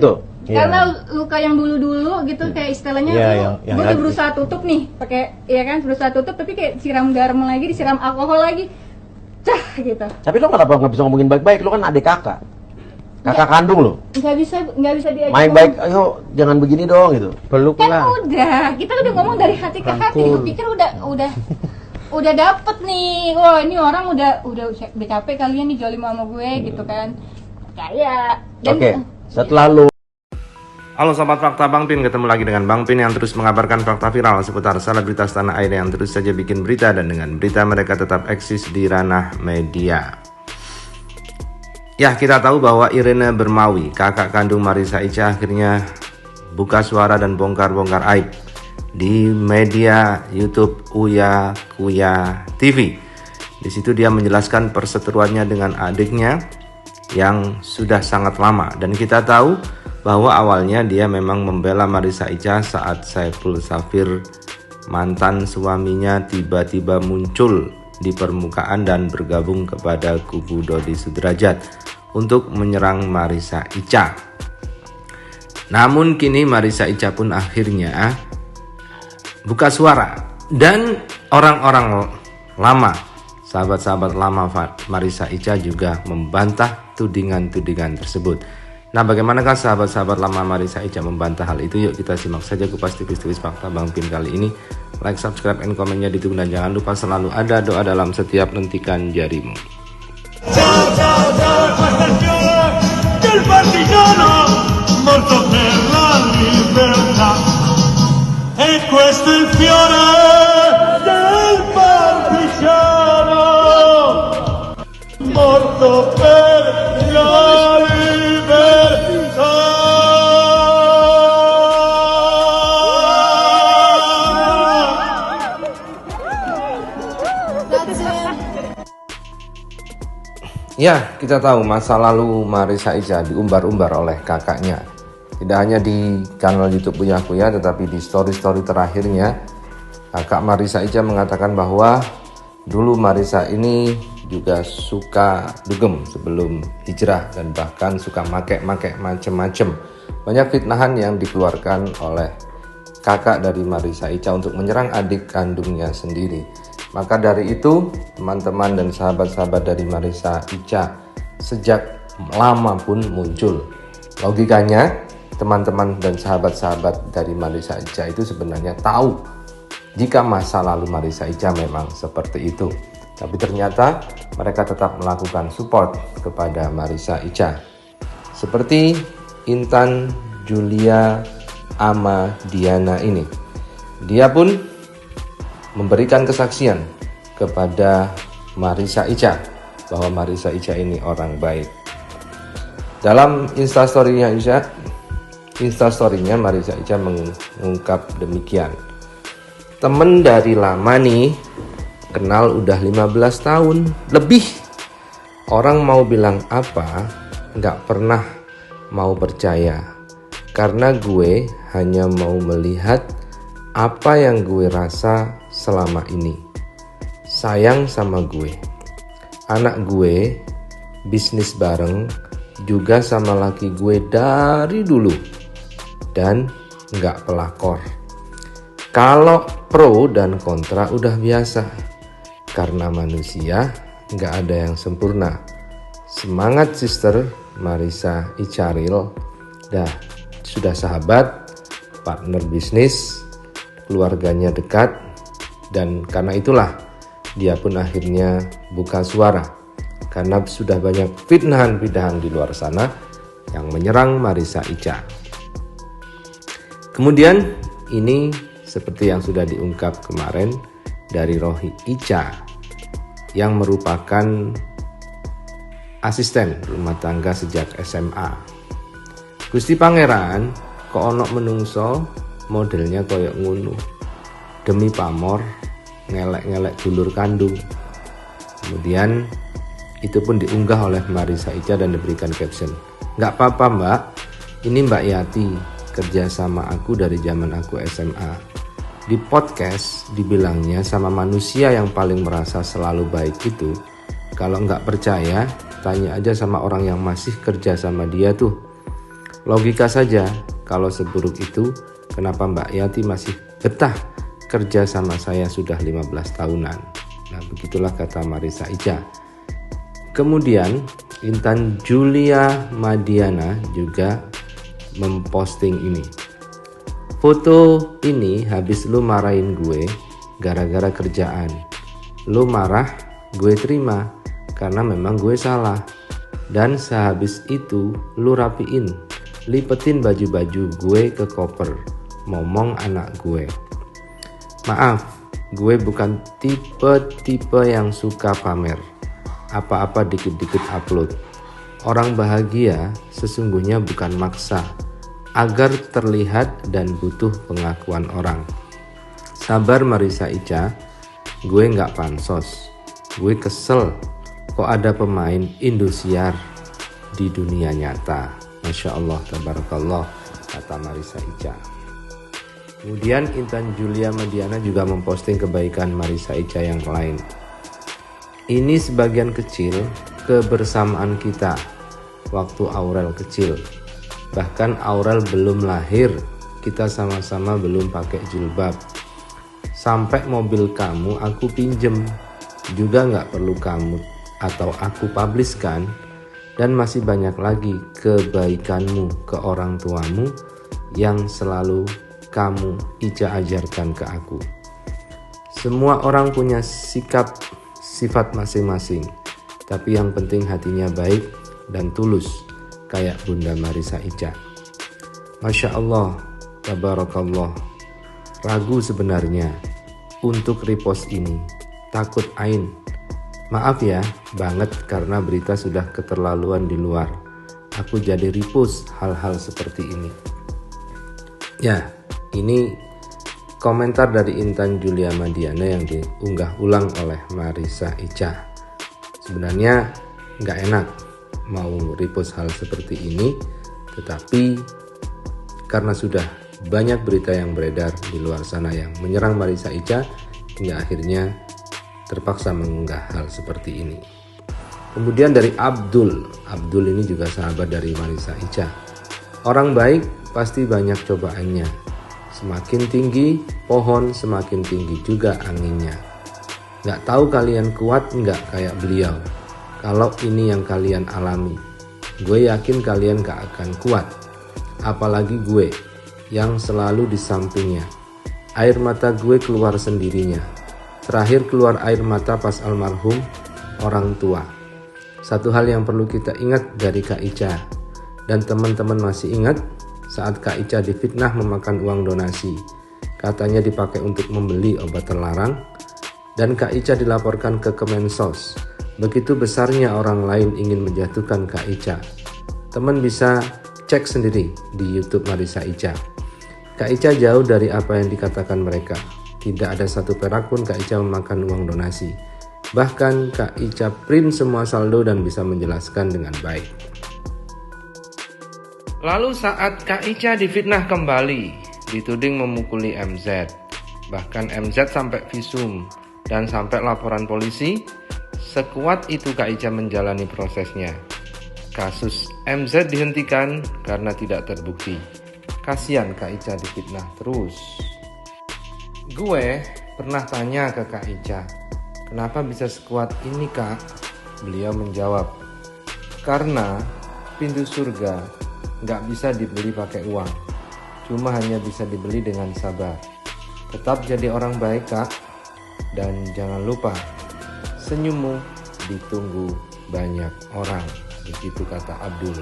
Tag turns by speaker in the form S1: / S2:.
S1: Tuh.
S2: Karena luka yang dulu-dulu gitu kayak istilahnya gue udah berusaha tutup nih pakai ya kan berusaha tutup tapi kayak siram garam lagi, disiram alkohol lagi, gitu.
S1: Tapi lo kenapa nggak bisa ngomongin baik-baik? Lo kan adik kakak kandung lo.
S2: Nggak bisa diajak
S1: main baik, ayo jangan begini dong gitu.
S3: Peluk
S2: kan
S3: lah.
S2: kita udah ngomong dari hati ke hati. Gue pikir udah dapet nih. Wah ini orang udah capek kalian nih jolim sama gue gitu kan. Kayak.
S1: Oke. Setelah lo.
S3: Halo Sobat Fakta Bang Pin, ketemu lagi dengan Bang Pin yang terus mengabarkan fakta viral seputar selebritas tanah air yang terus saja bikin berita, dan dengan berita mereka tetap eksis di ranah media. Ya, kita tahu bahwa Irene Bermawi, kakak kandung Marissa Icha, akhirnya buka suara dan bongkar-bongkar aib di media YouTube Uya Kuya TV. Di situ dia menjelaskan perseteruannya dengan adiknya yang sudah sangat lama, dan kita tahu bahwa awalnya dia memang membela Marissa Icha saat Saiful Safir, mantan suaminya, tiba-tiba muncul di permukaan dan bergabung kepada kubu Dodi Sudrajat untuk menyerang Marissa Icha. Namun kini Marissa Icha pun akhirnya buka suara, dan orang-orang lama, sahabat-sahabat lama Marissa Icha juga membantah tudingan-tudingan tersebut. Nah, bagaimanakah sahabat-sahabat lama Marissa Icha membantah hal itu? Yuk kita simak saja kupas tipis-tipis fakta Bang Pin kali ini. Like, subscribe, and komennya ditunggu, dan jangan lupa selalu ada doa dalam setiap lentikan jarimu.
S4: Ciao ciao ciao, questa è il fiore del partigiano morto per la libertà. E questo è il fiore del partigiano morto per la libertà.
S3: Ya, kita tahu masa lalu Marissa Icha diumbar-umbar oleh kakaknya. Tidak hanya di channel YouTube Uya Kuya, tetapi di story-story terakhirnya kakak Marissa Icha mengatakan bahwa dulu Marissa ini juga suka dugem sebelum hijrah, dan bahkan suka make macem-macem. Banyak fitnahan yang dikeluarkan oleh kakak dari Marissa Icha untuk menyerang adik kandungnya sendiri. Maka dari itu, teman-teman dan sahabat-sahabat dari Marissa Icha sejak lama pun muncul. Logikanya, teman-teman dan sahabat-sahabat dari Marissa Icha itu sebenarnya tahu jika masa lalu Marissa Icha memang seperti itu. Tapi ternyata mereka tetap melakukan support kepada Marissa Icha. Seperti Intan Julia Amadiana ini. Dia pun memberikan kesaksian kepada Marissa Icha bahwa Marissa Icha ini orang baik. Dalam instastorynya Marissa Icha mengungkap demikian. Temen dari lama nih, kenal udah 15 tahun lebih. Orang mau bilang apa, gak pernah mau percaya. Karena gue hanya mau melihat apa yang gue rasa selama ini. Sayang sama gue. Anak gue bisnis bareng juga sama laki gue dari dulu, dan gak pelakor. Kalau pro dan kontra udah biasa, karena manusia gak ada yang sempurna. Semangat sister Marissa Icharil. Sudah sahabat, partner bisnis, keluarganya dekat, dan karena itulah dia pun akhirnya buka suara, karena sudah banyak fitnahan-fitnahan di luar sana yang menyerang Marissa Icha. Kemudian ini seperti yang sudah diungkap kemarin dari Rohi Icha, yang merupakan asisten rumah tangga sejak SMA. Gusti Pangeran kok ono menungso modelnya koyok ngunu, demi pamor ngelek-ngelek dulur kandung. Kemudian itu pun diunggah oleh Marissa Icha dan diberikan caption, "Nggak apa-apa mbak, ini Mbak Yati, kerja sama aku dari zaman aku SMA. Di podcast dibilangnya sama manusia yang paling merasa selalu baik itu, kalau nggak percaya tanya aja sama orang yang masih kerja sama dia tuh. Logika saja, kalau seburuk itu, kenapa Mbak Yati masih betah kerja sama saya sudah 15 tahunan? Nah, begitulah kata Marissa Ica. Kemudian Intan Julia Madiana juga memposting ini. Foto ini habis lu marahin gue gara-gara kerjaan. Lu marah, gue terima karena memang gue salah. Dan sehabis itu lu rapiin, lipetin baju-baju gue ke koper, momong anak gue. Maaf, gue bukan tipe-tipe yang suka pamer. Apa-apa dikit-dikit upload. Orang bahagia sesungguhnya bukan maksa, agar terlihat dan butuh pengakuan orang. Sabar Marissa Ica, gue nggak pansos. Gue kesel kok ada pemain Indosiar di dunia nyata. Masya Allah, tabarakallah, kata Marissa Ica. Kemudian Intan Julia Madiana juga memposting kebaikan Marissa Ica yang lain. Ini sebagian kecil kebersamaan kita waktu Aurel kecil. Bahkan Aurel belum lahir, kita sama-sama belum pakai jilbab. Sampai mobil kamu aku pinjem, juga nggak perlu kamu atau aku publiskan. Dan masih banyak lagi kebaikanmu ke orang tuamu yang selalu kamu Ica ajarkan ke aku. Semua orang punya sifat masing-masing, tapi yang penting hatinya baik dan tulus, kayak Bunda Marissa Ica. Masya Allah, tabarakallah. Ragu sebenarnya untuk repost ini, takut ain. Maaf ya, banget karena berita sudah keterlaluan di luar. Aku jadi repost hal-hal seperti ini. Ya, ini komentar dari Intan Julia Madiana yang diunggah ulang oleh Marissa Ica. Sebenarnya nggak enak mau repost hal seperti ini, tetapi karena sudah banyak berita yang beredar di luar sana yang menyerang Marissa Ica, hingga akhirnya terpaksa mengunggah hal seperti ini. Kemudian dari Abdul ini juga sahabat dari Marissa Ica. Orang baik pasti banyak cobaannya. Semakin tinggi pohon, semakin tinggi juga anginnya. Gak tahu kalian kuat nggak kayak beliau. Kalau ini yang kalian alami, gue yakin kalian gak akan kuat. Apalagi gue yang selalu di sampingnya. Air mata gue keluar sendirinya. Terakhir keluar air mata pas almarhum orang tua. Satu hal yang perlu kita ingat dari Kak Ica, dan teman-teman masih ingat saat Kak Ica difitnah memakan uang donasi. Katanya dipakai untuk membeli obat terlarang, dan Kak Ica dilaporkan ke Kemensos. Begitu besarnya orang lain ingin menjatuhkan Kak Ica. Teman bisa cek sendiri di YouTube Marissa Ica. Kak Ica jauh dari apa yang dikatakan mereka. Tidak ada satu perak pun Kak Ica memakan uang donasi. Bahkan Kak Ica print semua saldo dan bisa menjelaskan dengan baik. Lalu saat Kak Ica difitnah kembali, dituding memukuli MZ. Bahkan MZ sampai visum dan sampai laporan polisi. Sekuat itu Kak Ica menjalani prosesnya. Kasus MZ dihentikan karena tidak terbukti. Kasihan Kak Ica difitnah terus. Gue pernah tanya ke Kak Ica, kenapa bisa sekuat ini Kak? Beliau menjawab, karena pintu surga gak bisa dibeli pakai uang, cuma hanya bisa dibeli dengan sabar. Tetap jadi orang baik Kak, dan jangan lupa senyummu ditunggu banyak orang. Begitu kata Abdul.